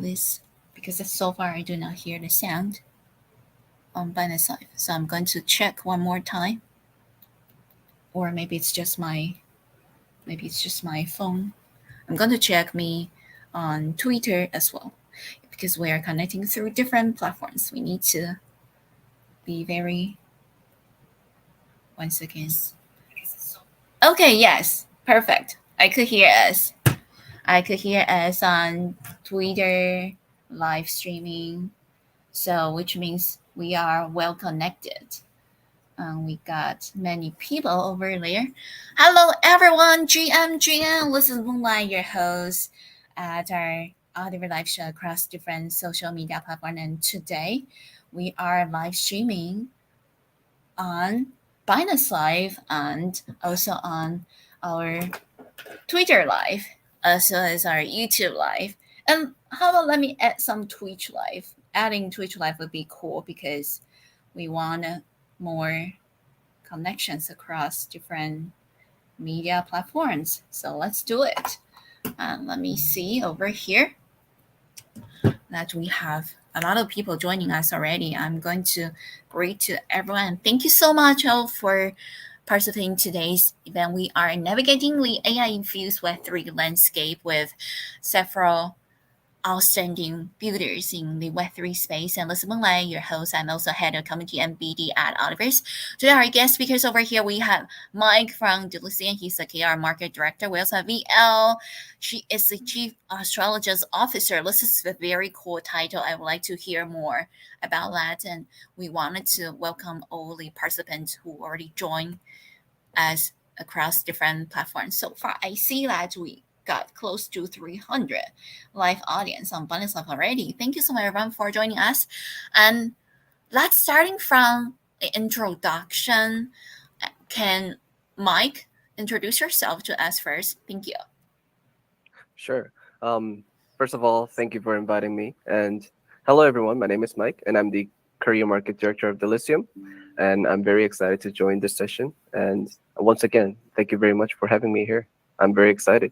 this because so far I do not hear the sound on by the side. So I'm going to check one more time, or maybe it's just my phone. I'm going to check me on Twitter as well because we are connecting through different platforms. We need to be very once again. Okay, yes, perfect. I could hear us. I could hear us on Twitter live streaming. So, which means we are well connected. We got many people over there. Hello, everyone. GM. This is Moonlight, your host at our Ultiverse live show across different social media platforms. And today we are live streaming on Binance Live and also on our Twitter Live, as well as our YouTube Live. And how about let me add some Twitch Live? Adding Twitch Live would be cool because we want more connections across different media platforms. So let's do it. Let me see over here that we have a lot of people joining us already. I'm going to greet to everyone. Thank you so much all for participating in today's event. We are navigating the AI-infused Web3 landscape with several outstanding builders in the Web3 space. And Lisa Moonlight, your host, I'm also head of community and BD at Ultiverse. Today, our guest speakers over here, we have Mike from Delician. He's the KR market director. We also have VL. She is the chief astrologist officer. This is a very cool title. I would like to hear more about that. And we wanted to welcome all the participants who already joined us across different platforms. So far, I see that we got close to 300 live audience on Bunny Live already. Thank you so much, everyone, for joining us. And let's starting from the introduction. Can Mike introduce yourself to us first? Thank you. Sure. First of all, thank you for inviting me. And hello, everyone. My name is Mike, and I'm the Korea Market Director of Delicium. And I'm very excited to join this session. And once again, thank you very much for having me here. I'm very excited.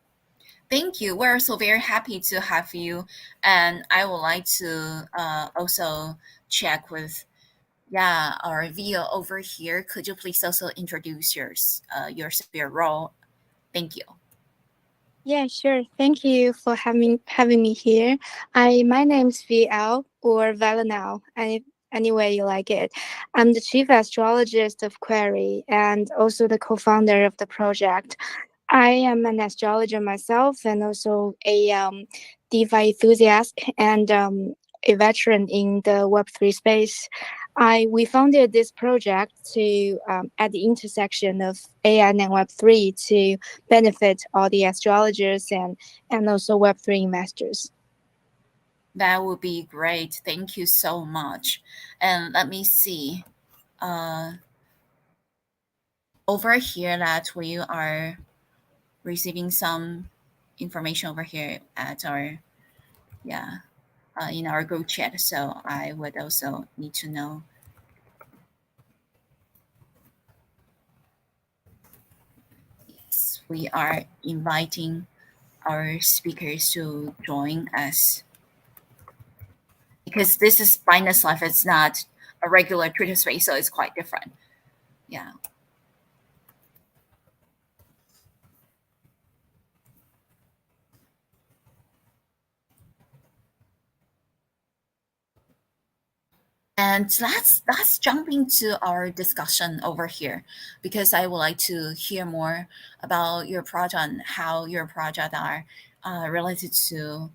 Thank you. We're so very happy to have you. And I would like to also check with our video over here. Could you please also introduce yourself, your role? Thank you. Yeah, sure. Thank you for having me here. My name's VL or Valenal, any way you like it. I'm the chief astrologist of Query and also the co-founder of the project. I am an astrologer myself and also a DeFi enthusiast and a veteran in the Web3 space. We founded this project to at the intersection of AI and Web3 to benefit all the astrologers and also Web3 investors. That would be great. Thank you so much. And let me see. Over here that we are receiving some information over here at our in our group chat. So I would also need to know. Yes, we are inviting our speakers to join us because this is Binance Live. It's not a regular Twitter space, so it's quite different. Yeah. And let's jump into our discussion over here because I would like to hear more about your project and how your project are related to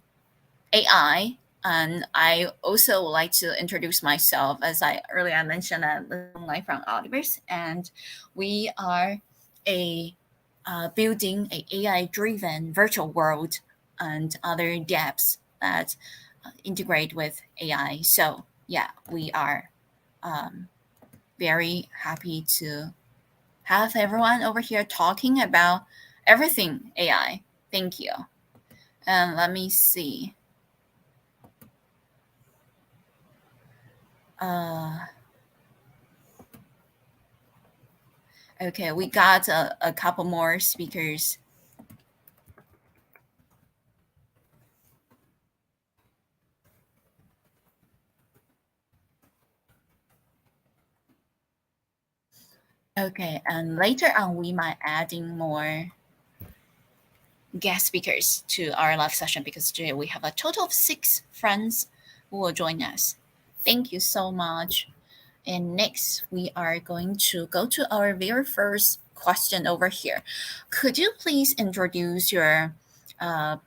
AI. And I also would like to introduce myself as I earlier mentioned I'm from Ultiverse, and we are a building a AI-driven virtual world and other dApps that integrate with AI. So yeah, we are very happy to have everyone over here talking about everything AI. Thank you. And let me see. Okay, we got a couple more speakers. Okay, and later on we might adding more guest speakers to our live session because today we have a total of 6 friends who will join us. Thank you so much. And next, we are going to go to our very first question over here. Could you please introduce your uh,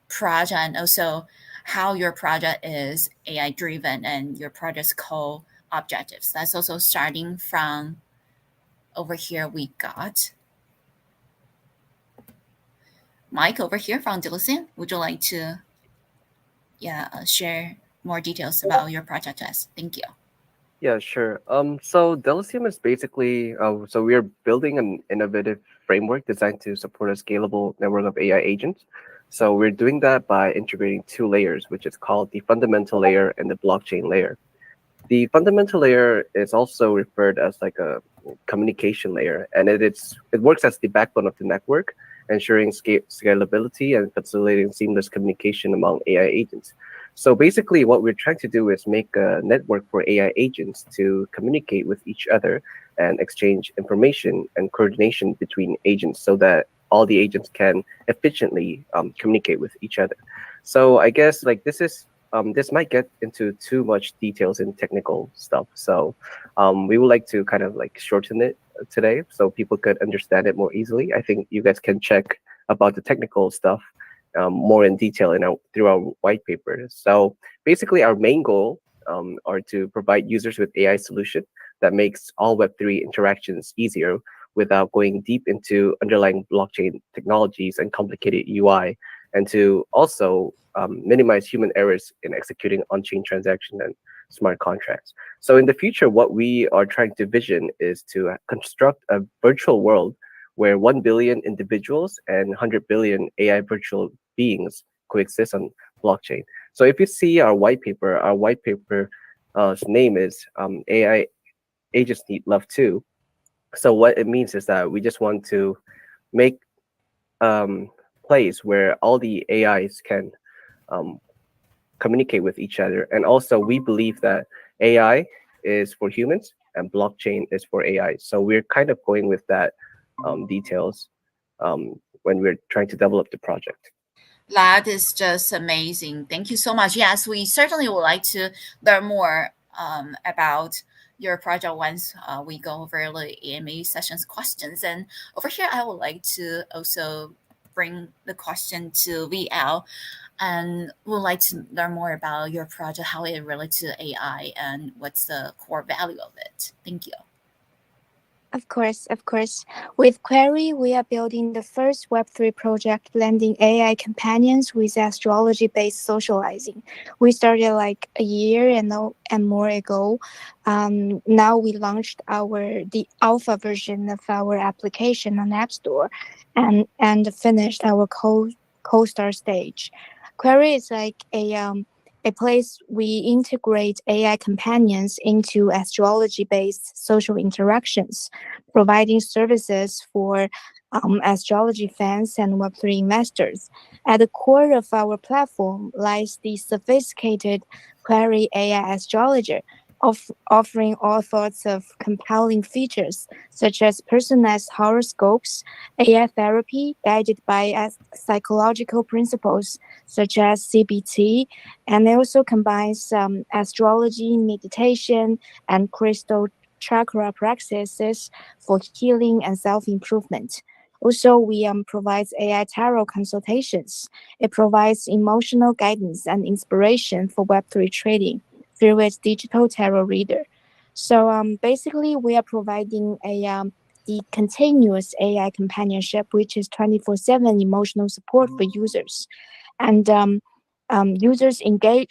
project and also how your project is AI driven and your project's core objectives? That's also starting from over here. We got Mike over here from Diligent. Would you like to share more details about your project to us? Thank you. Yeah, sure. So Delicium is basically, so we are building an innovative framework designed to support a scalable network of AI agents. So we're doing that by integrating 2 layers, which is called the fundamental layer and the blockchain layer. The fundamental layer is also referred as like a communication layer, and it works as the backbone of the network, ensuring scalability and facilitating seamless communication among AI agents. So basically, what we're trying to do is make a network for AI agents to communicate with each other and exchange information and coordination between agents, so that all the agents can efficiently communicate with each other. So I guess like this might get into too much details in technical stuff. So we would like to kind of like shorten it today so people could understand it more easily. I think you guys can check about the technical stuff more in detail through our white paper. So basically, our main goal are to provide users with AI solution that makes all Web3 interactions easier without going deep into underlying blockchain technologies and complicated UI, and to also minimize human errors in executing on-chain transactions and smart contracts. So in the future, what we are trying to vision is to construct a virtual world where 1 billion individuals and 100 billion AI virtual beings coexist on blockchain. So if you see our white paper name is AI Agents Need Love Too. So what it means is that we just want to make um, place where all the AIs can um, communicate with each other. And also, we believe that AI is for humans and blockchain is for AI. So we're kind of going with that details when we're trying to develop the project. That is just amazing. Thank you so much. Yes, we certainly would like to learn more about your project once we go over the AMA sessions questions. And over here, I would like to also bring the question to VL and would like to learn more about your project, how it relates to AI, and what's the core value of it. Thank you. Of course, of course. With Query, we are building the first Web3 project blending AI companions with astrology based socializing. We started like a year and more ago. Now we launched the alpha version of our application on App Store and finished our co-star stage. Query is like a place we integrate AI companions into astrology based social interactions, providing services for astrology fans and Web3 investors. At the core of our platform lies the sophisticated Query AI astrologer, offering all sorts of compelling features such as personalized horoscopes, AI therapy guided by psychological principles such as CBT, and it also combines astrology, meditation, and crystal chakra practices for healing and self-improvement. Also, we provide AI tarot consultations. It provides emotional guidance and inspiration for Web3 trading through its digital tarot reader. So basically, we are providing the continuous AI companionship, which is 24/7 emotional support for users. And users engage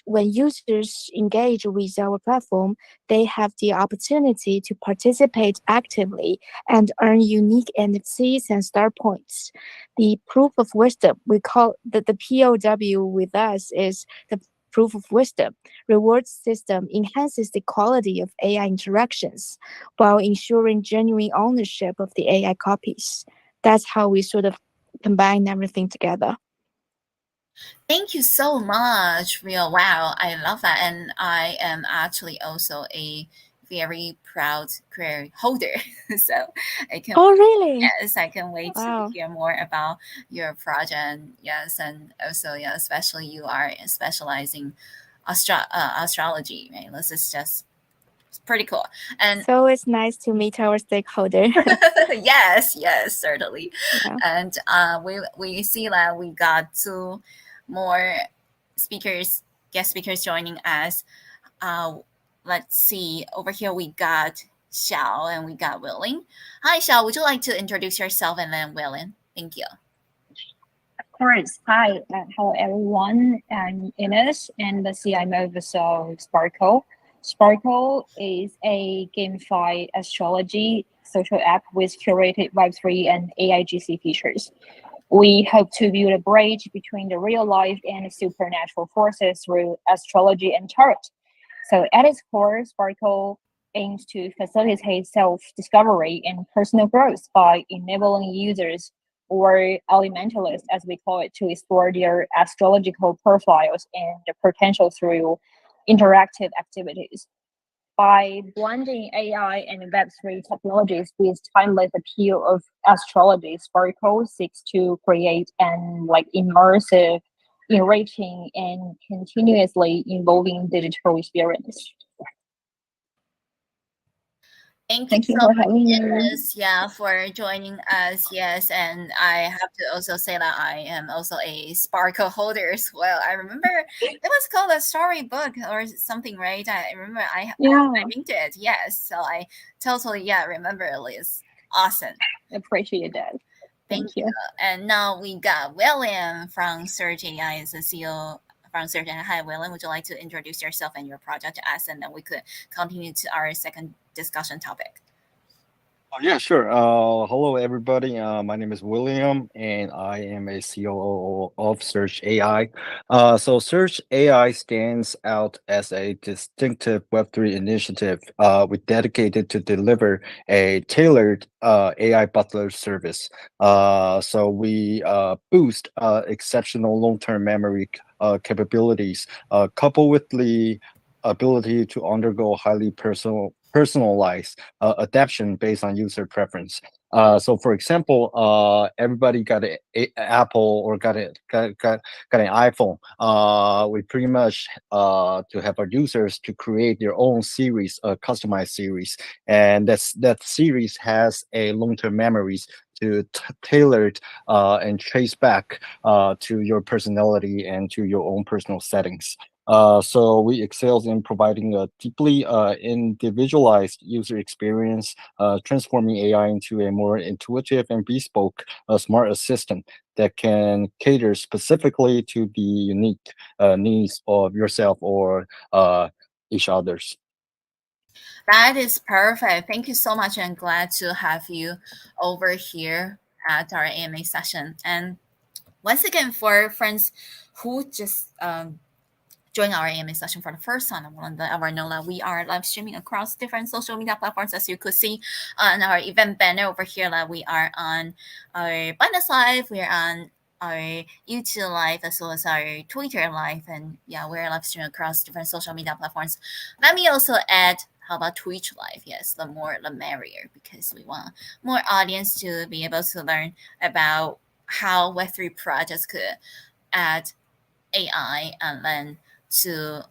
with our platform, they have the opportunity to participate actively and earn unique NFTs and star points. The proof of wisdom, we call the POW with us is the proof of wisdom. Rewards system enhances the quality of AI interactions while ensuring genuine ownership of the AI copies. That's how we sort of combine everything together. Thank you so much, Real. Wow, I love that. And I am actually also a very proud career holder. So I can Oh, really? yes, I can wait to Wow. hear more about your project. Yes, and also yeah, especially you are specializing astrology, right? This is just pretty cool. And So it's nice to meet our stakeholder. yes, yes, certainly. Yeah. And we see that we got two more speakers, guest speakers joining us. Uh, let's see. Over here we got Xiao and we got Willing. Hi, Xiao. Would you like to introduce yourself and then Willing? Thank you. Of course. Hi, hello everyone. I'm Ines, and the CMO of Sparkle. Sparkle is a gamified astrology social app with curated Web3 and AIGC features. We hope to build a bridge between the real life and supernatural forces through astrology and tarot. So, at its core, Sparkle aims to facilitate self discovery and personal growth by enabling users, or elementalists as we call it, to explore their astrological profiles and their potential through interactive activities. By blending AI and Web3 technologies with timeless appeal of astrology, Sparkle seeks to create an immersive, enriching, and continuously evolving digital experience. Thank you Thank you so for much, having me. Ines, yeah, for joining us. Yes, and I have to also say that I am also a Sparkle holder as well. I remember it was called a storybook or something, right? I remember I Yeah, minted. Yes, so I totally yeah remember it is awesome. appreciate that. Thank Thank you. you. And now we got William from Surge AI as the CEO from Surge AI. Hi, William. Would you like to introduce yourself and your project to us, and then we could continue to our second discussion topic. Oh, yeah, sure. Hello, everybody. My name is William, and I am a COO of Search AI. So, Search AI stands out as a distinctive Web3 initiative we dedicated to deliver a tailored AI butler service. So, we boost exceptional long-term memory capabilities, coupled with the ability to undergo highly personalized adaptation based on user preference. So, for example, everybody got a Apple or got an iPhone. We pretty much to have our users to create their own series, customized series, and that series has a long-term memories to tailor it and trace back to your personality and to your own personal settings. So we excel in providing a deeply individualized user experience, transforming AI into a more intuitive and bespoke smart assistant that can cater specifically to the unique needs of yourself or each others. That is perfect. Thank you so much. I'm glad to have you over here at our AMA session. And once again, for friends who just join our AMA session for the first time, I want to let everyone know that we are live streaming across different social media platforms, as you could see on our event banner over here. That we are on our Binance Live, we are on our YouTube Live, as well as our Twitter Live, and yeah, we're live streaming across different social media platforms. Let me also add. How about Twitch Live? Yes, the more the merrier, because we want more audience to be able to learn about how Web3 projects could add AI and then to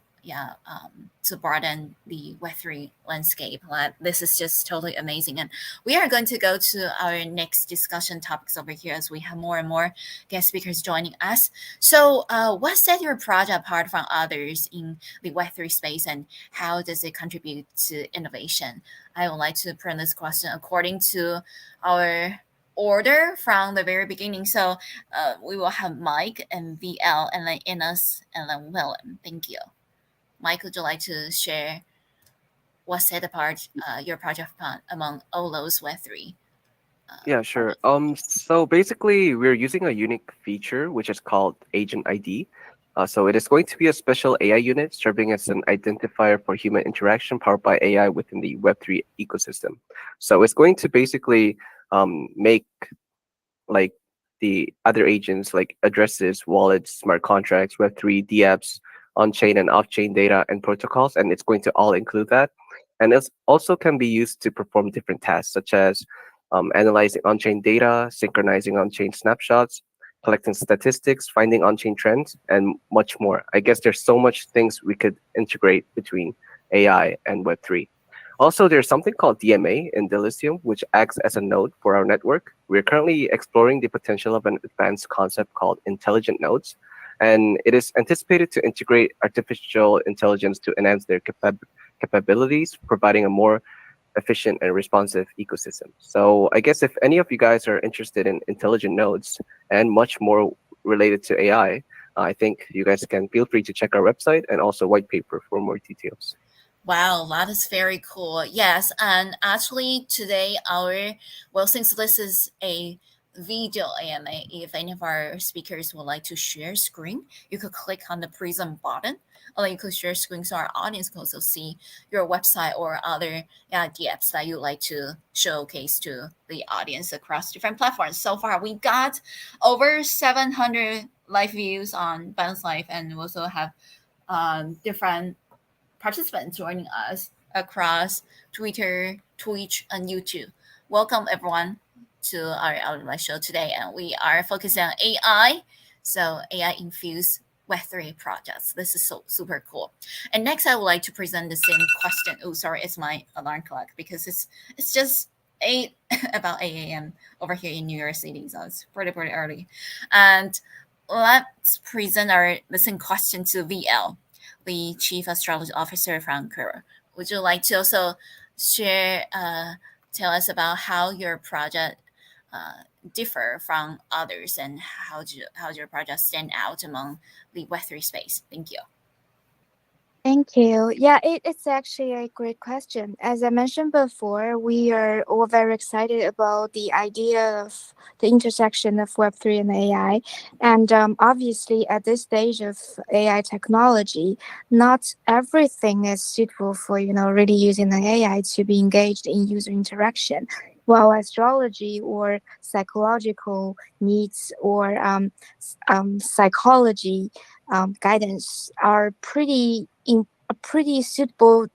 to broaden the Web3 landscape. This is just totally amazing. And we are going to go to our next discussion topics over here as we have more and more guest speakers joining us. So what set your project apart from others in the Web3 space, and how does it contribute to innovation? I would like to print this question according to our order from the very beginning. So we will have Mike and VL and then Ines and then Willem. Thank you. Mike, would you like to share what set apart your project among all those Web3 Yeah, sure. projects? So basically, we're using a unique feature which is called Agent ID. So it is going to be a special AI unit serving as an identifier for human interaction powered by AI within the Web3 ecosystem. So it's going to basically make like the other agents like addresses, wallets, smart contracts, Web3, dApps, on-chain and off-chain data and protocols, and it's going to all include that. And it also can be used to perform different tasks, such as analyzing on-chain data, synchronizing on-chain snapshots, collecting statistics, finding on-chain trends, and much more. I guess there's so much things we could integrate between AI and Web3. Also, there's something called DMA in Dilithium, which acts as a node for our network. We're currently exploring the potential of an advanced concept called intelligent nodes, and it is anticipated to integrate artificial intelligence to enhance their capabilities, providing a more efficient and responsive ecosystem. So I guess if any of you guys are interested in intelligent nodes and much more related to I think you guys can feel free to check our website and also white paper for more details. Wow, that is very cool. Yes, and actually today since this is a video AMA, if any of our speakers would like to share screen, you could click on the prism button, or you could share screen so our audience can also see your website or other DApps that you like to showcase to the audience across different platforms. So far, we got over 700 live views on Bounce Life, and we also have different participants joining us across Twitter, Twitch, and YouTube. Welcome everyone to our live show today, and we are focusing on AI, so AI-infused Web3 projects. This is so super cool. And next, I would like to present the same question. Oh, sorry, it's my alarm clock because it's just 8 about 8 a.m. over here in New York City, so it's pretty early. And let's present our listening question to VL, the Chief Astrology Officer from Kura. Would you like to also share, tell us about how your project uh, differ from others, and how your project stand out among the Web3 space? Thank you. Thank you. Yeah, it's actually a great question. As I mentioned before, we are all very excited about the idea of the intersection of Web3 and AI. And obviously, at this stage of AI technology, not everything is suitable for, really using an AI to be engaged in user interaction. While astrology or psychological needs or psychology guidance are pretty suitable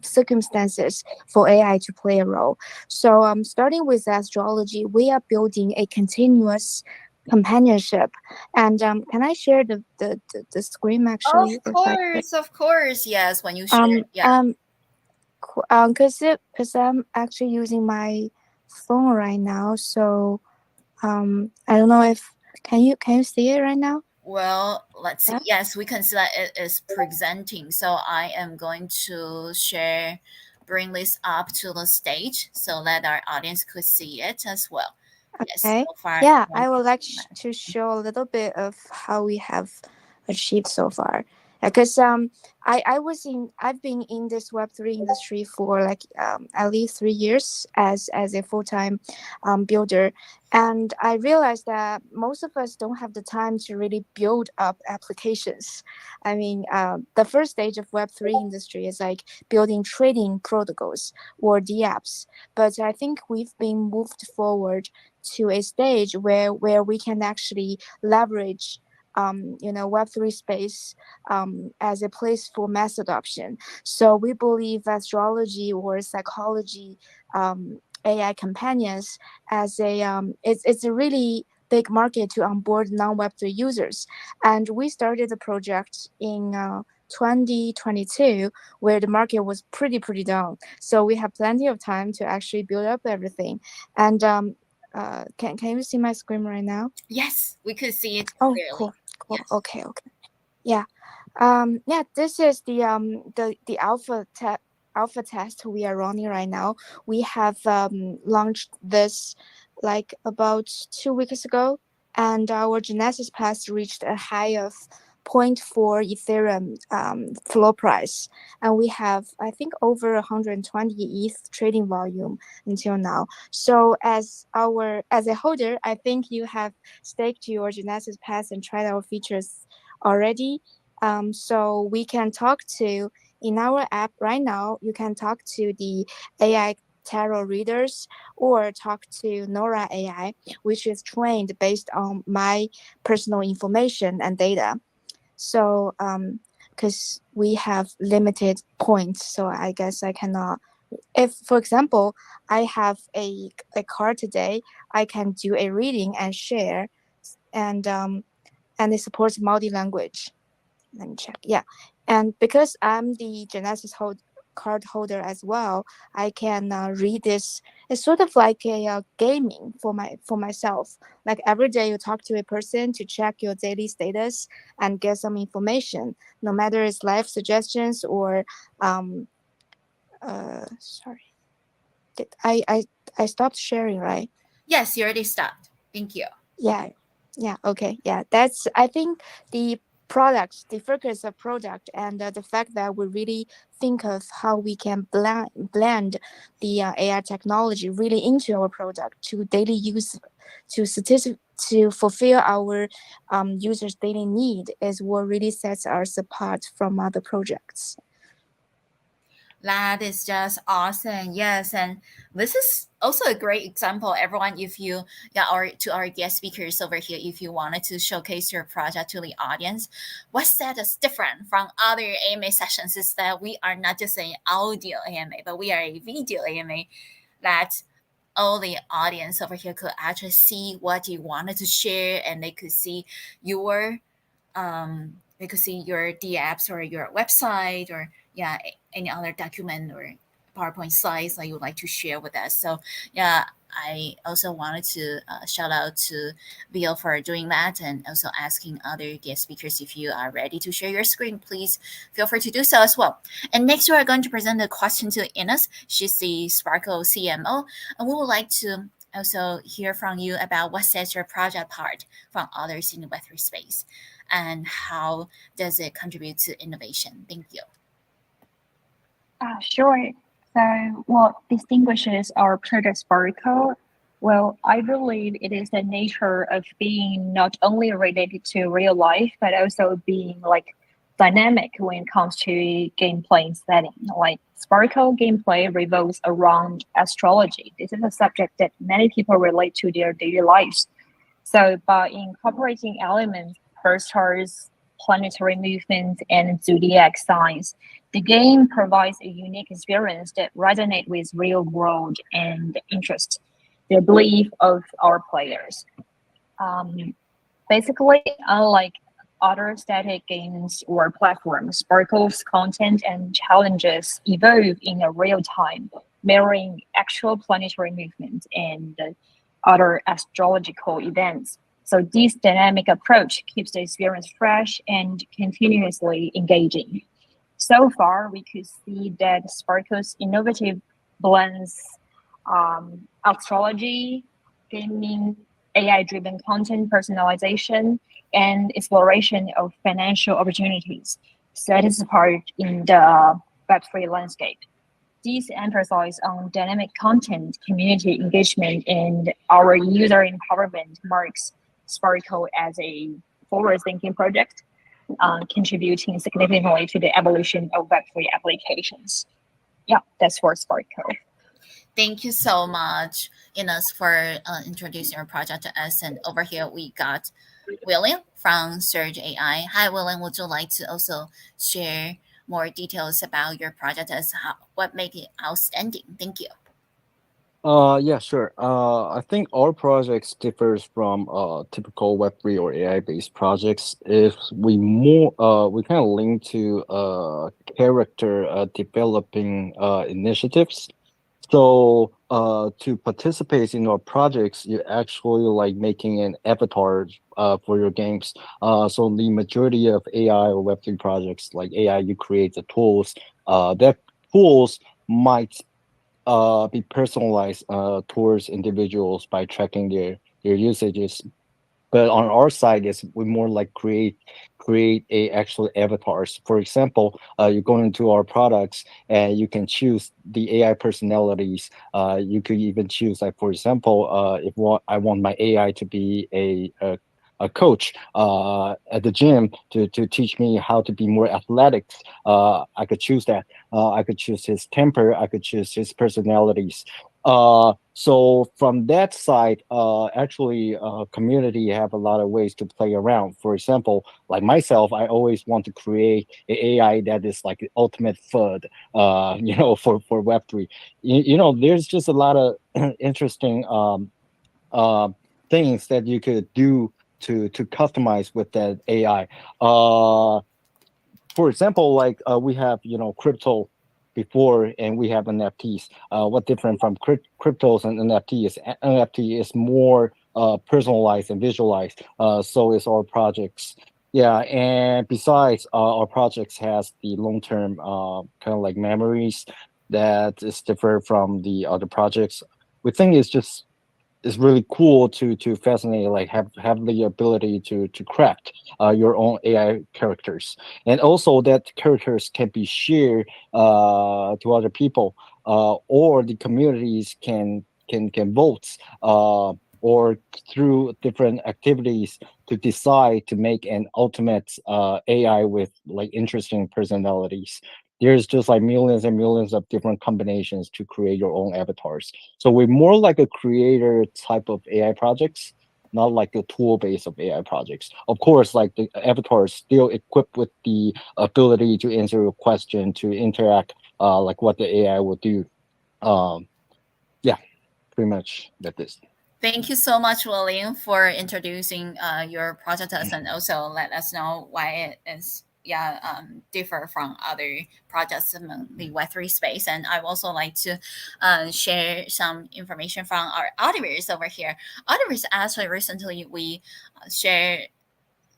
circumstances for AI to play a role. So, starting with astrology, we are building a continuous companionship. And can I share the screen Of actually? If I could? course, of course. Yes, when you share, yeah. Because I'm actually using my phone right now, so I don't know if can you see it right now? Well, let's see. Yeah. Yes, we can see that it is presenting. So I am going to bring this up to the stage so that our audience could see it as well. Yes, Okay. so far. Yeah, I would like to show a little bit of how we have achieved so far. Because I've been in this Web3 industry for like at least 3 years as a full time builder, and I realized that most of us don't have the time to really build up applications. I mean, the first stage of Web3 industry is like building trading protocols or DApps, but I think we've been moved forward to a stage where we can actually leverage Web3 space as a place for mass adoption. So we believe astrology or psychology AI companions as it's a really big market to onboard non-Web3 users. And we started the project in 2022, where the market was pretty down. So we have plenty of time to actually build up everything. And can you see my screen right now? Yes, we could see it Oh, clearly. cool. Yes. Okay. Yeah. Yeah, this is the alpha test we are running right now. We have launched this like about 2 weeks ago, and our Genesis pass reached a high of zero point 0.4 Ethereum floor price, and we have I think over 120 ETH trading volume until now. So as a holder, I think you have staked your Genesis pass and tried our features already. So we can talk to in our app right now. You can talk to the AI tarot readers or talk to Nora AI, which is trained based on my personal information and data. So because we have limited points. So I guess I cannot. If, for example, I have a card today, I can do a reading and share, and it supports multi language. Let me check. Yeah, and because I'm the Genesis card holder as well, I can read this. It's sort of like a gaming for myself. Like every day, you talk to a person to check your daily status and get some information, no matter it's life suggestions or sorry, did I stopped sharing, right? Yes, you already stopped. Thank you. Yeah, yeah, okay, yeah. That's, I think, the products, the focus of product, and the fact that we really think of how we can blend the AI technology really into our product to daily use, to fulfill our users' daily need is what really sets us apart from other projects. That is just awesome. Yes, and this is also a great example. Everyone, if you, yeah, or to our guest speakers over here, if you wanted to showcase your project to the audience, what set us different from other AMA sessions is that we are not just an audio AMA, but we are a video AMA that all the audience over here could actually see what you wanted to share, and they could see your they could see your DApps or your website or yeah any other document or PowerPoint slides that you would like to share with us. So yeah, I also wanted to shout out to Bill for doing that and also asking other guest speakers if you are ready to share your screen, please feel free to do so as well. And next we are going to present the question to Ines. She's the Sparkle CMO, and we would like to also hear from you about what sets your project apart from others in the Web3 space and how does it contribute to innovation? Thank you. Sure. So, what distinguishes our product Sparkle? Well, I believe it is the nature of being not only related to real life, but also being like dynamic when it comes to gameplay setting. Like Sparkle gameplay revolves around astrology. This is a subject that many people relate to their daily lives. So, by incorporating elements per stars, planetary movement, and zodiac signs, the game provides a unique experience that resonates with real world and interest the belief of our players. Um, Basically, unlike other static games or platforms, Sparkle's content and challenges evolve in a real time, mirroring actual planetary movements and other astrological events. So this dynamic approach keeps the experience fresh and continuously engaging. So far, we could see that Sparkle's innovative blends astrology, gaming, AI-driven content personalization, and exploration of financial opportunities set us apart in the Web3 landscape. These emphasize on dynamic content, community engagement, and our user empowerment marks Sparkle as a forward-thinking project, contributing significantly to the evolution of Web3 applications. Yeah, that's for Sparkle. Thank you so much, Ines, for introducing your project to us. And over here, we got William from Surge AI. Hi, William. Would you like to also share more details about your project as what made it outstanding? Thank you. Yeah, sure. I think our projects differs from typical Web3 or AI-based projects if we kind of link to character developing initiatives. So to participate in our projects, you're actually like making an avatar for your games. So the majority of AI or Web3 projects, like AI, you create the tools. That tools might be personalized towards individuals by tracking their usages. But on our side is we more like create a actual avatars. For example, you go into our products and you can choose the AI personalities. You could even choose, like, for example, if I want my AI to be a coach at the gym to teach me how to be more athletic. I could choose that. I could choose his temper. I could choose his personalities. So from that side, actually, community have a lot of ways to play around. For example, like myself, I always want to create an AI that is like the ultimate FUD, for Web3. There's just a lot of interesting uh, things that you could do to customize with that AI. For example, like we have crypto before, and we have NFTs. What different from cryptos and NFTs? NFT is more personalized and visualized. So is our projects. Yeah, and besides, our projects has the long term kind of like memories that is different from the other projects. We think it's really cool to fascinate, like have the ability to craft your own AI characters, and also that characters can be shared to other people, or the communities can vote, or through different activities to decide to make an ultimate AI with like interesting personalities. There's just like millions and millions of different combinations to create your own avatars. So we're more like a creator type of AI projects, not like a tool base of AI projects. Of course, like the avatar is still equipped with the ability to answer your question, to interact, like what the AI will do. Um, yeah, pretty much that is. Thank you so much, William, for introducing your project to us, and also let us know why it is differ from other projects in the Web3 space. And I would also like to share some information from our Ultiverse over here. Ultiverse, actually recently we shared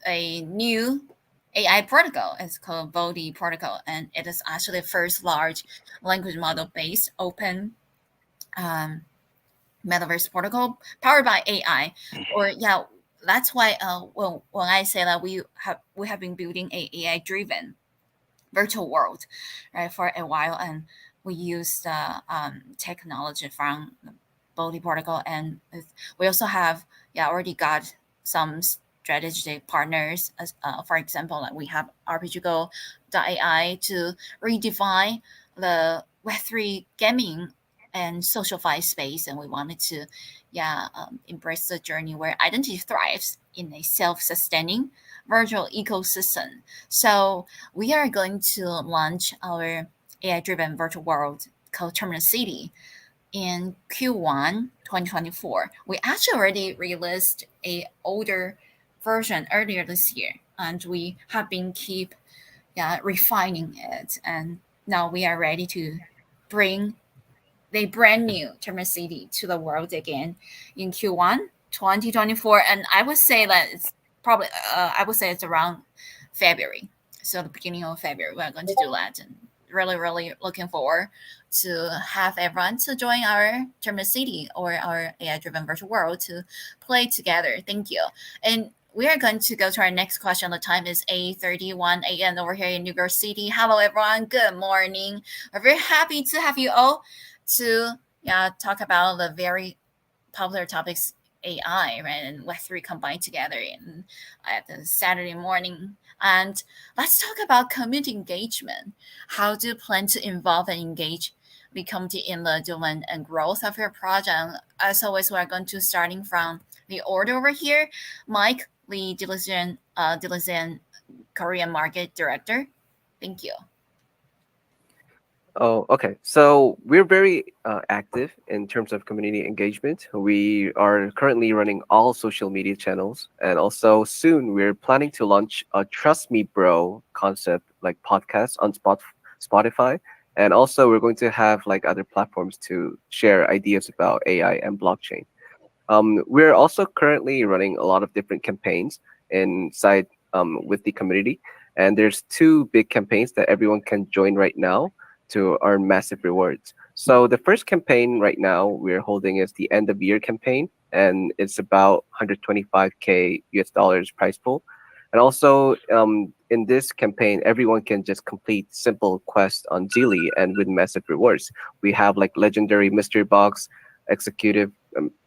a new AI protocol. It's called Bodhi protocol, and it is actually the first large language model based open um, metaverse protocol powered by AI. Or yeah, that's why when I say that we have been building a AI driven virtual world, right, for a while, and we use the technology from the Bodhi protocol, and we also have already got some strategic partners. As for example, like we have RPGGo.ai to redefine the Web3 gaming and social fi space, and we wanted to embrace the journey where identity thrives in a self-sustaining virtual ecosystem. So we are going to launch our AI-driven virtual world called Terminal City in Q1 2024. We actually already released a older version earlier this year, and we have been keep refining it, and now we are ready to bring the brand new Terminal City to the world again in Q1 2024. And I would say that it's probably, I would say it's around February. So the beginning of February, we're going to do that. And really, really looking forward to have everyone to join our Terminal City or our AI-driven virtual world to play together. Thank you. And we are going to go to our next question. The time is 8:31 a.m. over here in New York City. Hello, everyone. Good morning. We're very happy to have you all to talk about the very popular topics AI, right, and Web3 combined together in at the Saturday morning. And let's talk about community engagement. How do you plan to involve and engage the community in the development and growth of your project? As always, we're going to starting from the order over here. Mike, the Diligent Korean Market Director. Thank you. Oh, okay. So we're very active in terms of community engagement. We are currently running all social media channels, and also soon we're planning to launch a "Trust Me, Bro" concept, like podcast on Spotify, and also we're going to have like other platforms to share ideas about AI and blockchain. We're also currently running a lot of different campaigns inside with the community, and there's two big campaigns that everyone can join right now to earn massive rewards. So the first campaign right now we're holding is the end of year campaign, and it's about 125K US dollars prize pool. And also in this campaign, everyone can just complete simple quests on Geely and win massive rewards. We have like legendary mystery box, executive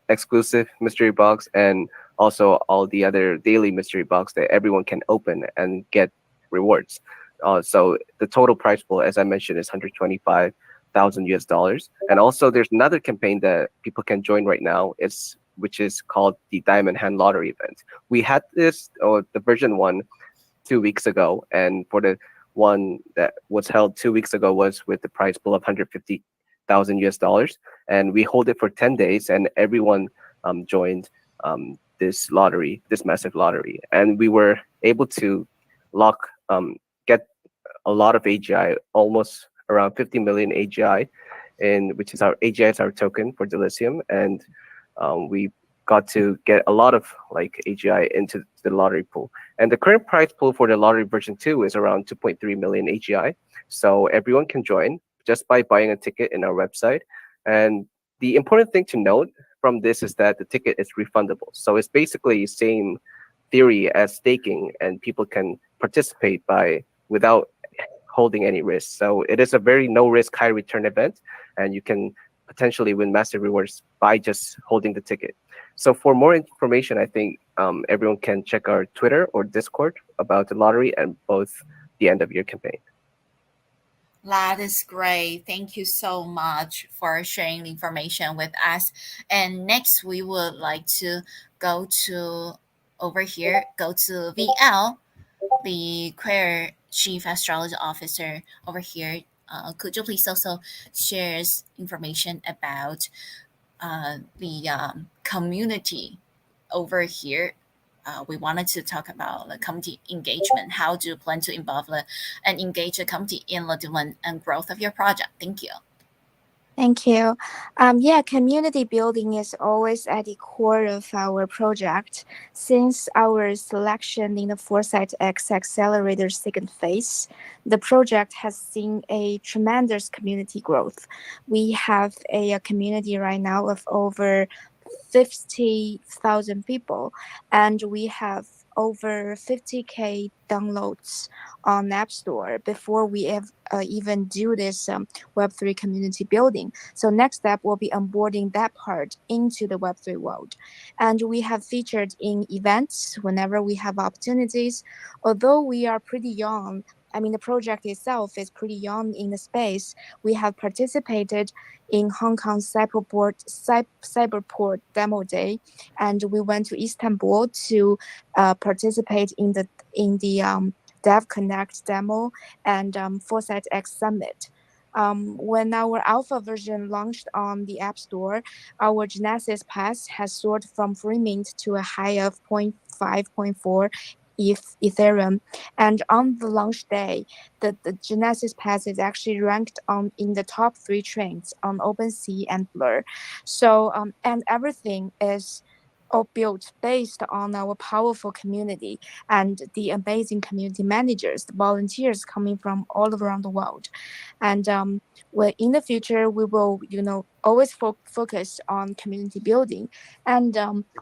exclusive mystery box, and also all the other daily mystery box that everyone can open and get rewards. So the total price pool, as I mentioned, is 125 thousand US dollars. And also, there's another campaign that people can join right now. Which is called the Diamond Hand Lottery event. We had this, or the version one, 2 weeks ago, and for the one that was held 2 weeks ago was with the prize pool of 150,000 US dollars, and we hold it for 10 days, and everyone joined this lottery, this massive lottery, and we were able to lock get a lot of AGI, almost around 50 million AGI, in which is our AGI is our token for Delicium, and we got to get a lot of like AGI into the lottery pool. And the current prize pool for the lottery version 2 is around 2.3 million AGI. So everyone can join just by buying a ticket in our website. And the important thing to note from this is that the ticket is refundable. So it's basically same theory as staking, and people can participate by without holding any risk. So it is a very no risk, high return event, and you can potentially win massive rewards by just holding the ticket. So for more information, I think everyone can check our Twitter or Discord about the lottery and both the end of year campaign. That is great. Thank you so much for sharing the information with us. And next, we would like to go to go to VL, the Queer Chief Astrology Officer over here. Could you please also share information about the community over here? We wanted to talk about the community engagement. How do you plan to involve and engage the community in the development and growth of your project? Thank you. Thank you. Yeah, community building is always at the core of our project. Since our selection in the Foresight X Accelerator second phase, the project has seen a tremendous community growth. We have a community right now of over 50,000 people, and we have over 50K downloads on App Store before we even do this Web3 community building. So next step will be onboarding that part into the Web3 world. And we have featured in events whenever we have opportunities. Although we are pretty young, I mean, the project itself is pretty young in the space. We have participated in Hong Kong Cyberport Demo Day, and we went to Istanbul to participate in the Dev Connect demo and Foresight X Summit. When our alpha version launched on the App Store, our Genesis Pass has soared from free mint to a high of 0.5.4 Ethereum, and on the launch day, the Genesis Pass is actually ranked in the top 3 trends on OpenSea and Blur. So and everything is all built based on our powerful community and the amazing community managers, the volunteers coming from all around the world. And in the future, we will, always focus on community building, and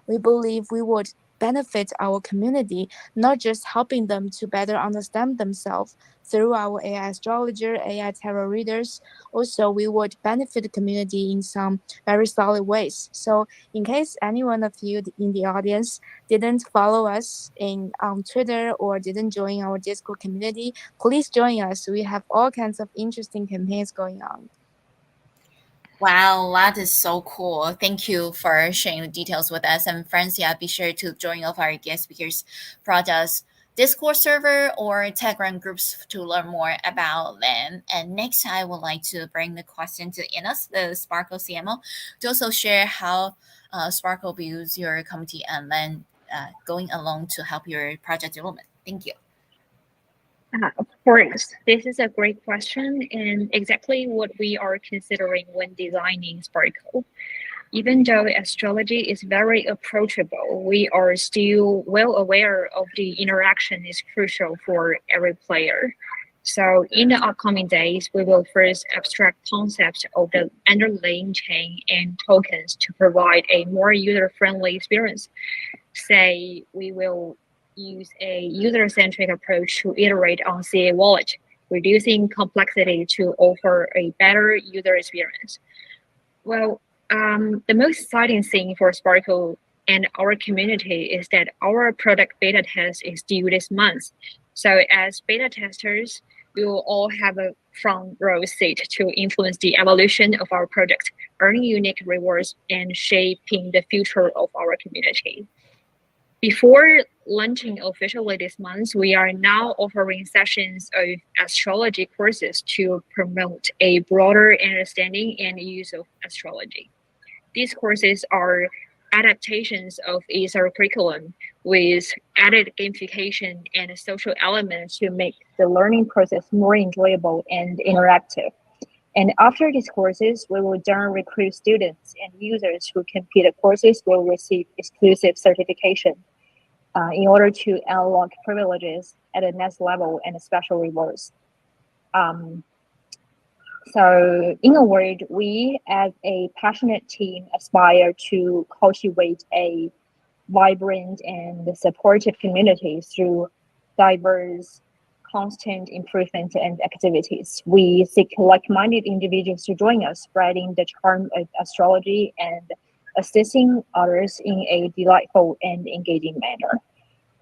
we believe we would benefit our community, not just helping them to better understand themselves through our AI astrologer, AI tarot readers. Also, we would benefit the community in some very solid ways. So in case any one of you in the audience didn't follow us on Twitter or didn't join our Discord community, please join us. We have all kinds of interesting campaigns going on. Wow, that is so cool. Thank you for sharing the details with us. And friends, yeah, be sure to join all of our guest speakers projects Discord server or Telegram groups to learn more about them. And next, I would like to bring the question to Ines, the Sparkle CMO, to also share how Sparkle views your community and then going along to help your project development. Thank you. Of course, this is a great question and exactly what we are considering when designing Sparkle. Even though astrology is very approachable, we are still well aware of the interaction is crucial for every player. So in the upcoming days, we will first abstract concepts of the underlying chain and tokens to provide a more user-friendly experience. Say we will use a user-centric approach to iterate on CA Wallet, reducing complexity to offer a better user experience. Well, the most exciting thing for Sparkle and our community is that our product beta test is due this month. So as beta testers, we will all have a front row seat to influence the evolution of our product, earning unique rewards, and shaping the future of our community. Before launching officially this month, we are now offering sessions of astrology courses to promote a broader understanding and use of astrology. These courses are adaptations of ESR curriculum with added gamification and social elements to make the learning process more enjoyable and interactive. And after these courses, we will then recruit students and users who complete the courses will receive exclusive certification in order to unlock privileges at the next level and special rewards. Um, so, in a word, we as a passionate team aspire to cultivate a vibrant and supportive community through diverse, constant improvement and activities. We seek like-minded individuals to join us, spreading the charm of astrology and assisting others in a delightful and engaging manner.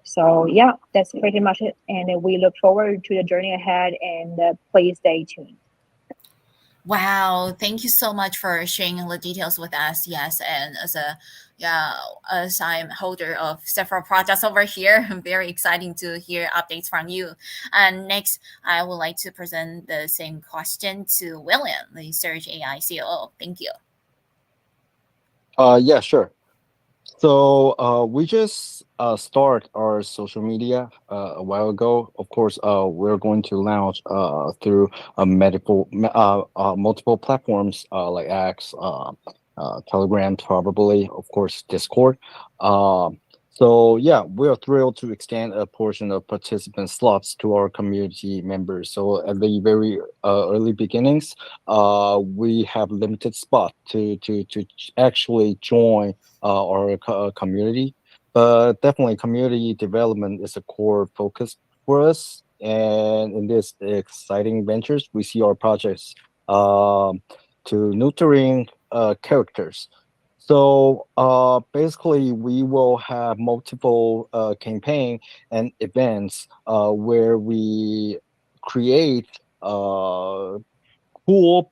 So yeah, that's pretty much it. And we look forward to the journey ahead and please stay tuned. Wow, thank you so much for sharing the details with us. Yes, and as I'm holder of several projects over here, I'm very exciting to hear updates from you. And next, I would like to present the same question to William, the Surge AI COO. Thank you. Yeah, sure. So we just start our social media a while ago. Of course, we're going to launch through multiple platforms like X, Telegram, probably, of course, Discord. So yeah, we are thrilled to extend a portion of participant slots to our community members. So at the very early beginnings, we have limited spot to actually join our community. But definitely, community development is a core focus for us. And in this exciting ventures, we see our projects to nurturing characters. So basically, we will have multiple campaign and events where we create cool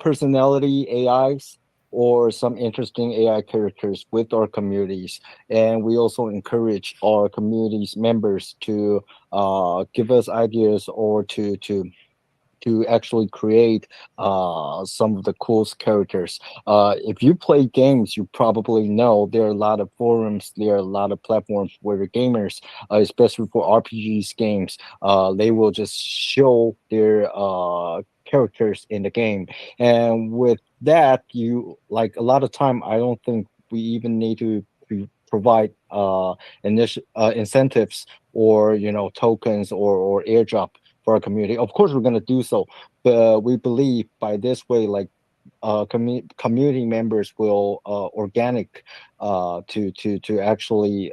personality AIs or some interesting AI characters with our communities. And we also encourage our communities members to give us ideas or to actually create some of the coolest characters. If you play games, you probably know there are a lot of forums, there are a lot of platforms where the gamers, especially for RPGs games, they will just show their characters in the game. And with that, you like a lot of time, I don't think we even need to provide incentives or tokens or airdrop for our community. Of course, we're going to do so, but we believe by this way, like community members will organic to actually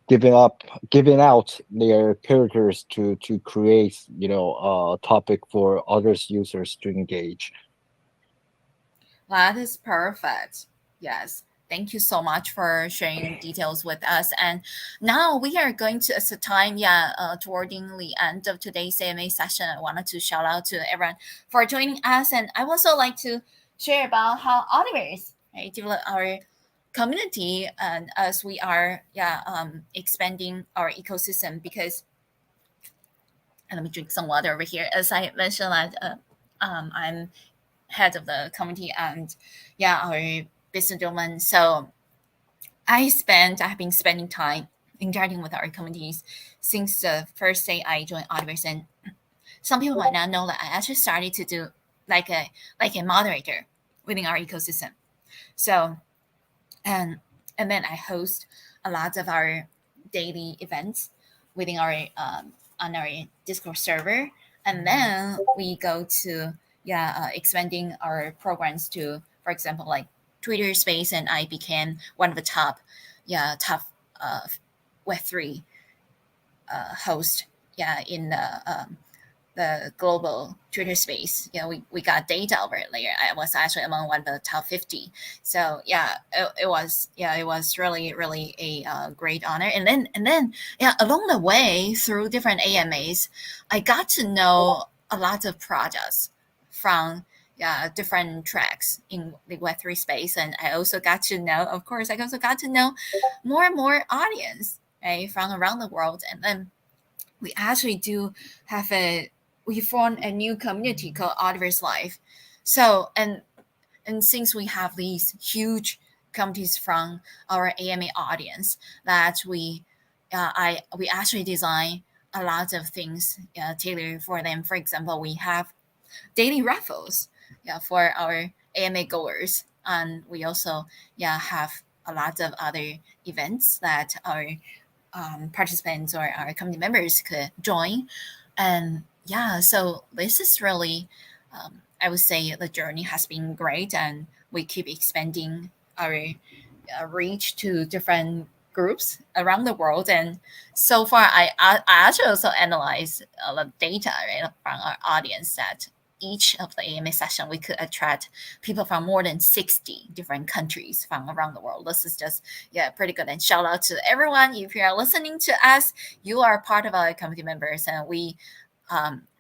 giving out their characters to create a topic for others users to engage. That is perfect. Yes. Thank you so much for sharing details with us. And now we are going to, as a time, towarding the end of today's AMA session, I wanted to shout out to everyone for joining us. And I also like to share about how Ultiverse, right, develop our community and as we are, expanding our ecosystem because, and let me drink some water over here. As I mentioned, I'm head of the committee and our business development. So I've been spending time interacting with our communities since the first day I joined Ultiverse. And some people might not know that I actually started to do like a moderator within our ecosystem. So and then I host a lot of our daily events within our on our Discord server, and then we go to expanding our programs to, for example, like Twitter Space, and I became one of the top uh, Web3 host in the global Twitter space. We got data over it later. I was actually among one of the top 50. So it was really a great honor. And then along the way through different AMAs, I got to know a lot of projects from different tracks in the Web3 space. And I also got to know, of course, I also got to know more and more audience, right, from around the world. And then we actually do have we formed a new community called Ultiverse Life. So, and since we have these huge communities from our AMA audience, that we actually design a lot of things tailored for them. For example, we have daily raffles, for our AMA goers, and we also have a lot of other events that our participants or our community members could join. And so this is really, I would say the journey has been great, and we keep expanding our reach to different groups around the world. And so far, I actually also analyze the data, right, from our audience, that each of the AMA session we could attract people from more than 60 different countries from around the world. This is just pretty good. And shout out to everyone. If you are listening to us, you are part of our community members, and we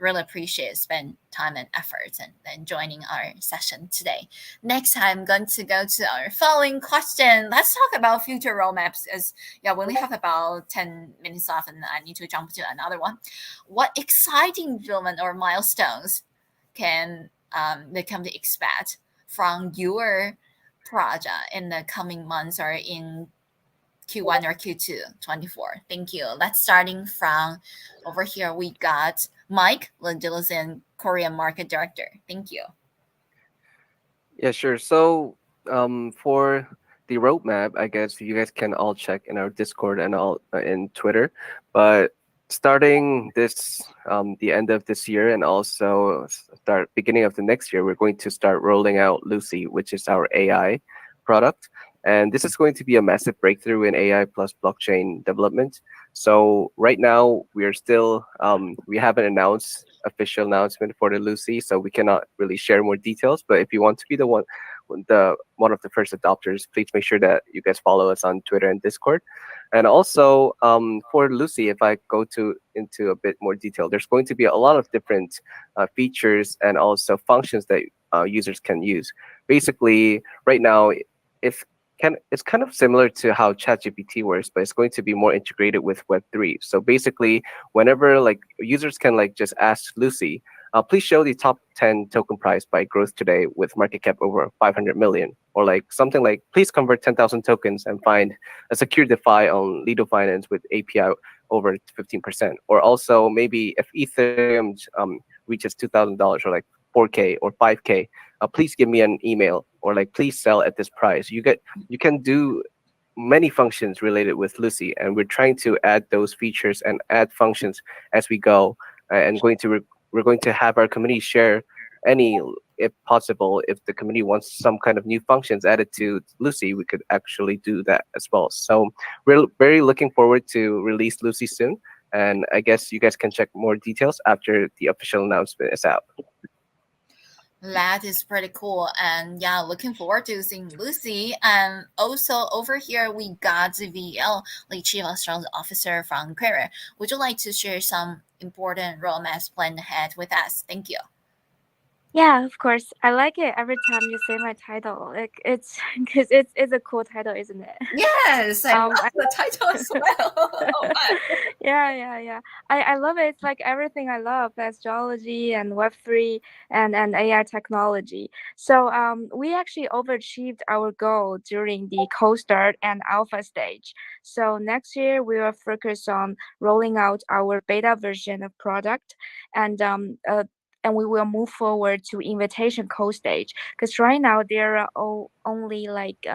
really appreciate spend time and efforts and joining our session today. Next, I'm going to go to our following question. Let's talk about future roadmaps, as we only have about 10 minutes left, and I need to jump to another one. What exciting development or milestones can the company expect from your project in the coming months or in Q1 or Q2 24? Thank you. Let's starting from over here. We got Mike Lindilison, Korean Market Director. Thank you. Yeah, sure. So, for the roadmap, I guess you guys can all check in our Discord and all in Twitter. But starting this, the end of this year, and also start beginning of the next year, we're going to start rolling out Lucy, which is our AI product. And this is going to be a massive breakthrough in AI plus blockchain development. So right now we are still we haven't announced official announcement for the Lucy, so we cannot really share more details. But if you want to be the one of the first adopters, please make sure that you guys follow us on Twitter and Discord. And also for Lucy, if I go to into a bit more detail, there's going to be a lot of different features and also functions that users can use. Basically, right now, if it's kind of similar to how ChatGPT works, but it's going to be more integrated with Web3. So basically, whenever like users can like just ask Lucy, please show the top 10 token price by growth today with market cap over 500 million, or like something like please convert 10,000 tokens and find a secure DeFi on Lido Finance with API over 15%. Or also maybe if Ethereum reaches $2,000 or like 4K or 5K, please give me an email, or like please sell at this price. You can do many functions related with Lucy, and we're trying to add those features and add functions as we go. And we're going to have our community share any, if possible, if the community wants some kind of new functions added to Lucy, we could actually do that as well. So we're very looking forward to release Lucy soon, and I guess you guys can check more details after the official announcement is out. That is pretty cool. And looking forward to seeing Lucy. And also over here, we got the VL, the Chief Strategy Officer from Query. Would you like to share some important roadmaps planned ahead with us? Thank you. Yeah, of course. I like it every time you say my title. Like it's because it's a cool title, isn't it? Yes, I love the title as well. Oh, my. Yeah. I love it. It's like everything I love, astrology and Web3 and AI technology. So we actually overachieved our goal during the cold start and alpha stage. So next year we will focus on rolling out our beta version of product, and and we will move forward to invitation code stage, because right now there are only like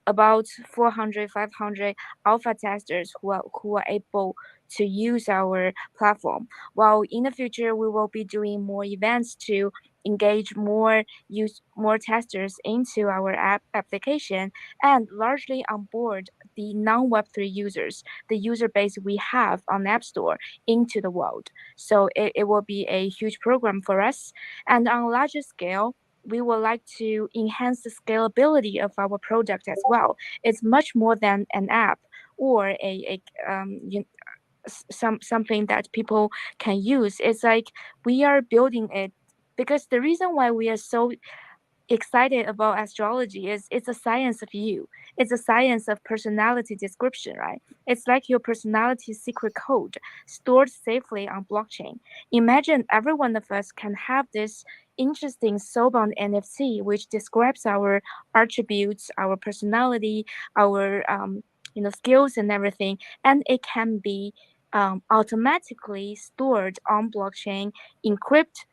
about 400 500 alpha testers who are able to use our platform, while in the future we will be doing more events to engage more testers into our application, and largely onboard the non-web3 users, the user base we have on App Store, into the world. So it will be a huge program for us. And on a larger scale, we would like to enhance the scalability of our product as well. It's much more than an app or something that people can use. It's like we are building it because the reason why we are so excited about astrology is it's a science of you. It's a science of personality description, right? It's like your personality secret code stored safely on blockchain. Imagine every one of us can have this interesting soulbound NFT which describes our attributes, our personality, our skills and everything, and it can be automatically stored on blockchain, encrypt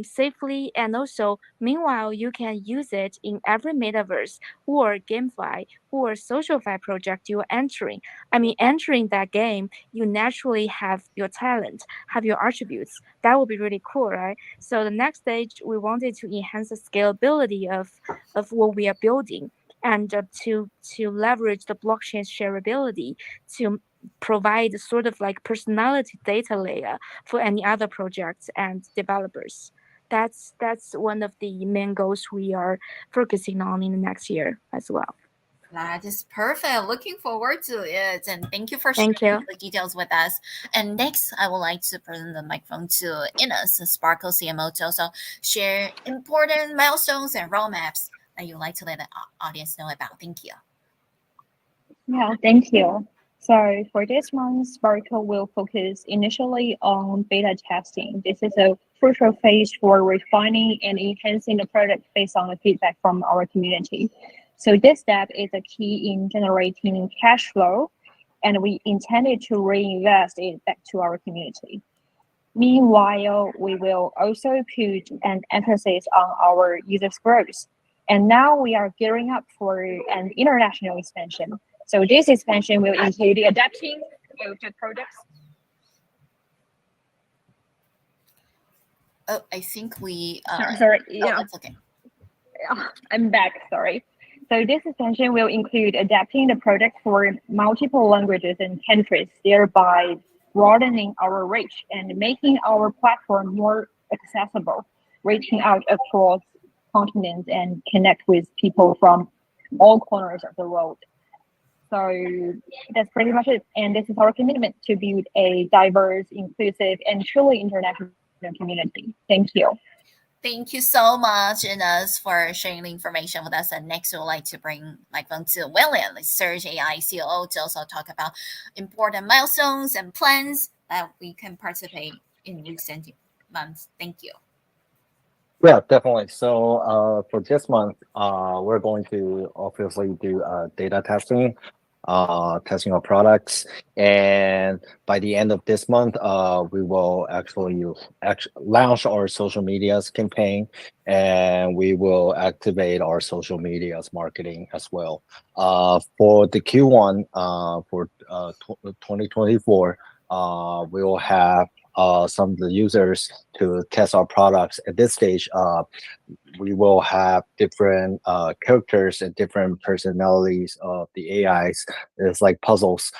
safely, and also meanwhile you can use it in every metaverse or GameFi or SocialFi project you're entering. I mean, entering that game, you naturally have your talent, have your attributes. That would be really cool, right? So the next stage, we wanted to enhance the scalability of what we are building, and to leverage the blockchain shareability to provide sort of like personality data layer for any other projects and developers. That's one of the main goals we are focusing on in the next year as well. That is perfect. Looking forward to it. And thank you for Thank sharing you. the details with us. And next, I would like to present the microphone to Ines, the Sparkle CMO, to also share important milestones and roadmaps that you'd like to let the audience know about. Thank you. Yeah, thank you. So for this month, Sparkle will focus initially on beta testing. This is a crucial phase for refining and enhancing the product based on the feedback from our community. So this step is a key in generating cash flow, and we intended to reinvest it back to our community. Meanwhile, we will also put an emphasis on our users' growth. And now we are gearing up for an international expansion. So this expansion will include adapting of the products. Oh, I think we. Sorry, Oh, yeah, it's okay. I'm back. Sorry. So this expansion will include adapting the product for multiple languages and countries, thereby broadening our reach and making our platform more accessible, reaching out across continents and connect with people from all corners of the world. So that's pretty much it. And this is our commitment to build a diverse, inclusive, and truly international community. Thank you. Thank you so much, Ines, for sharing the information with us. And next, we'd like to bring microphone to William, the Surge AI COO, to also talk about important milestones and plans that we can participate in recent months. Thank you. Yeah, definitely. So for this month, we're going to obviously do data testing, testing our products, and by the end of this month, we will actually launch our social medias campaign, and we will activate our social medias marketing as well. For the Q1 for 2024, we will have some of the users to test our products. At this stage, we will have different characters and different personalities of the AIs. It's like puzzles.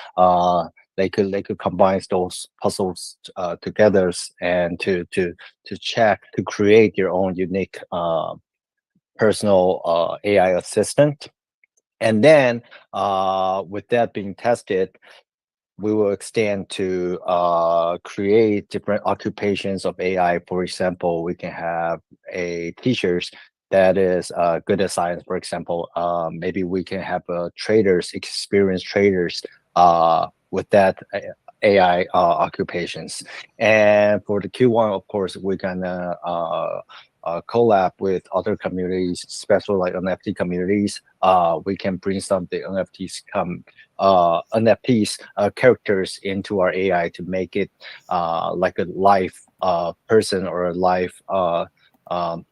They could combine those puzzles together and to check to create your own unique personal AI assistant. And then with that being tested, we will extend to create different occupations of AI. For example, we can have a teachers that is good at science. For example, maybe we can have traders, experienced traders with that AI occupations. And for the Q1, of course, we're gonna collab with other communities, especially like NFT communities. We can bring some of the NFTs characters into our AI to make it like a live person or a live um,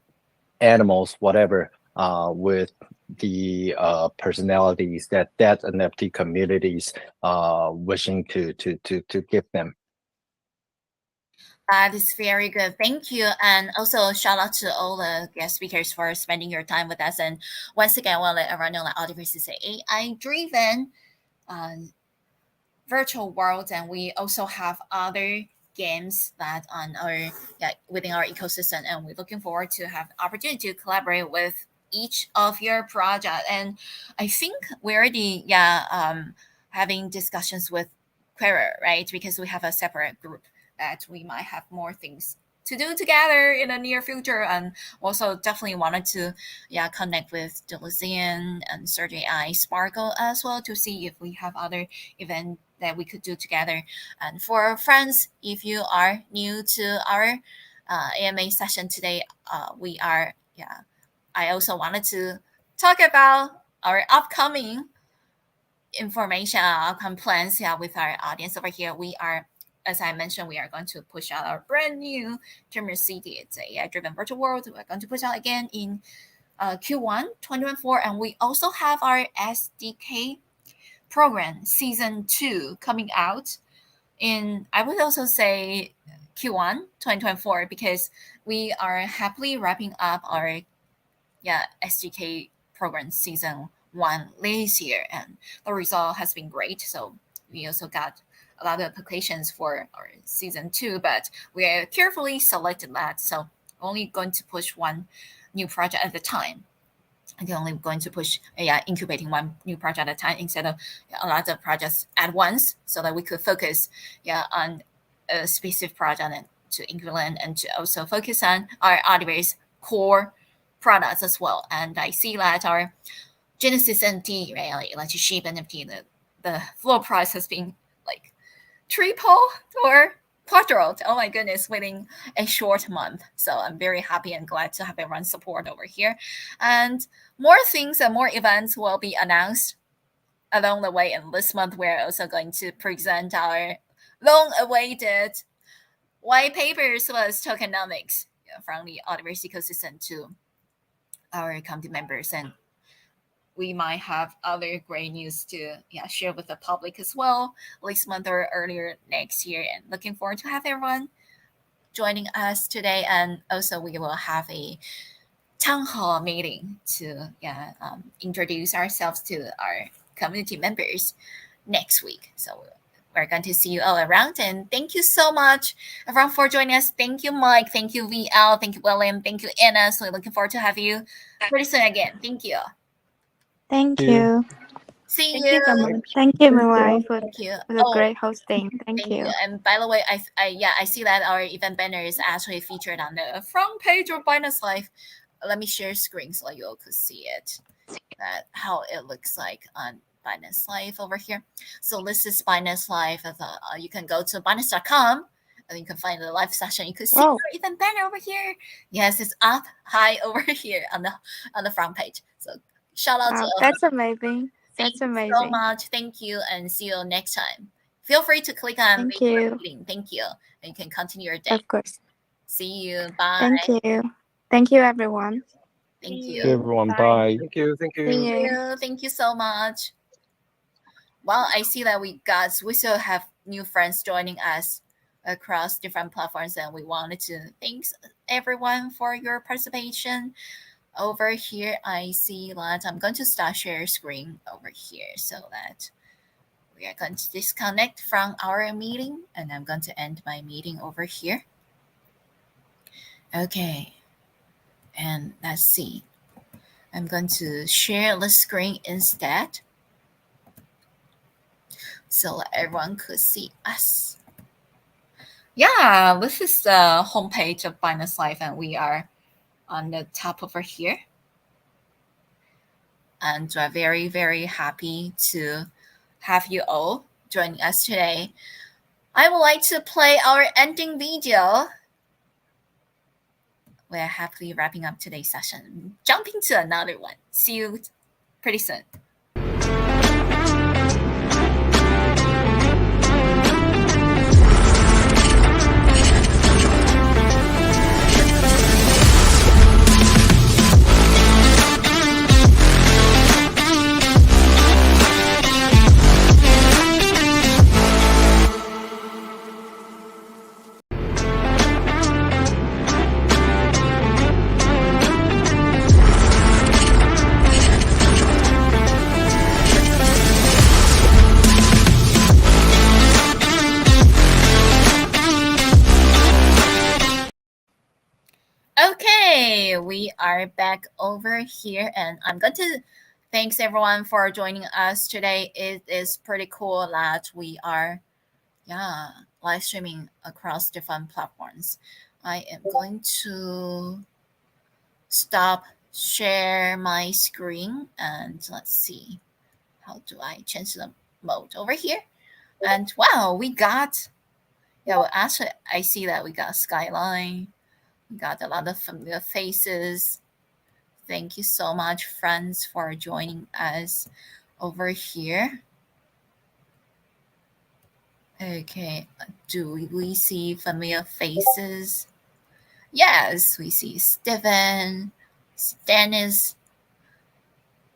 animals, whatever, with the personalities that NFT communities wishing to give them. That is very good. Thank you. And also, shout out to all the guest speakers for spending your time with us. And once again, I want to let everyone know that Ultiverse is an AI driven uh, virtual world, and we also have other games that on our within our ecosystem, and we're looking forward to have the opportunity to collaborate with each of your project. And I think we're already having discussions with query, right? Because we have a separate group that we might have more things to do together in the near future, and also definitely wanted to connect with Delician and Surge AI Sparkle as well to see if we have other event that we could do together. And for friends, if you are new to our AMA session today, we are I also wanted to talk about our upcoming information, outcome plans with our audience over here. We are, as I mentioned, we are going to push out our brand new Dreamer City. It's a AI-driven virtual world. We're going to push out again in Q1 2024, and we also have our SDK program season 2 coming out in, I would also say, Q1 2024, because we are happily wrapping up our SDK program season 1 this year, and the result has been great. So we also got a lot of applications for our season 2, but we are carefully selected that. So only going to push one new project at a time. And only going to push incubating one new project at a time instead of a lot of projects at once, so that we could focus on a specific project and to incubate and to also focus on our Ultiverse core products as well. And I see that our Genesis NFT, right, like Sheep NFT, the floor price has been like triple or quadrupled. Oh my goodness, within a short month. So I'm very happy and glad to have everyone's support over here. And more things and more events will be announced along the way. And this month, we're also going to present our long-awaited white papers was tokenomics from the Ultiverse ecosystem to our community members, and we might have other great news to share with the public as well this month or earlier next year. And looking forward to have everyone joining us today. And also we will have a town hall meeting to introduce ourselves to our community members next week. So we're going to see you all around, and thank you so much everyone for joining us. Thank you, Mike. Thank you, VL. Thank you, William. Thank you, Anna. So looking forward to have you pretty soon again. Thank you. Thank you. you. See Thank you. you so much. Thank you, Milai, Thank you. for the great hosting. Thank Thank you. you. And by the way, I see that our event banner is actually featured on the front page of Binance Live. Let me share screen so you all could see it. That how it looks like on Binance Live over here. So this is Binance Live. You can go to Binance.com and you can find the live session. You can see our event banner over here. Yes, it's up high over here on the front page. So shout out to all. That's amazing. Thank That's you amazing. so much. Thank you, and see you next time. Feel free to click on Thank the you. meeting. Thank you, and you can continue your day. Of course. See you. Bye. Thank you. Thank you, everyone. Thank See you. See everyone. Bye. Thank you. Thank you. See Thank you. you. Thank you so much. Well, I see that we still have new friends joining us across different platforms, and we wanted to thank everyone for your participation. Over here, I see that I'm going to start share screen over here so that we are going to disconnect from our meeting, and I'm going to end my meeting over here. Okay, and let's see. I'm going to share the screen instead so that everyone could see us. Yeah, this is the homepage of Binance Live, and we are on the top over here. And we're very, very happy to have you all joining us today. I would like to play our ending video. We're happily wrapping up today's session. Jumping to another one. See you pretty soon. Okay, we are back over here, and I'm going to thanks everyone for joining us today. It is pretty cool that we are yeah, live streaming across different platforms. I am going to stop share my screen and let's see, how do I change the mode over here? And wow, we got, yeah, well, actually I see that we got Skyline, we got a lot of familiar faces. Thank you so much, friends, for joining us over here. Okay, do we see familiar faces? Yes, we see Stephen, Dennis,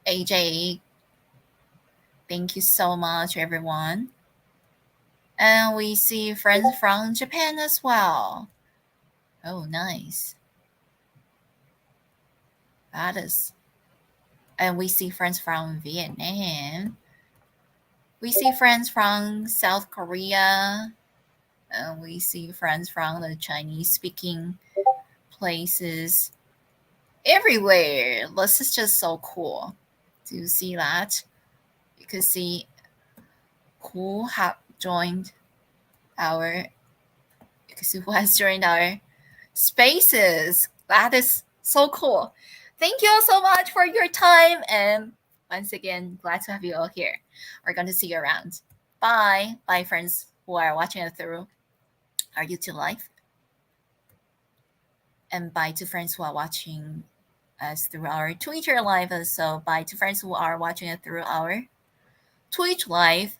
AJ. Thank you so much, everyone. And we see friends from Japan as well. Oh, nice. That is. And we see friends from Vietnam. We see friends from South Korea. And we see friends from the Chinese speaking places everywhere. This is just so cool. Do you see that? You can see who have joined our, you can see who has joined our spaces. That is so cool. Thank you all so much for your time. And once again, glad to have you all here. We're going to see you around. Bye. Bye, friends who are watching us through our YouTube live. And bye to friends who are watching us through our Twitter live. So bye to friends who are watching it through our Twitch live.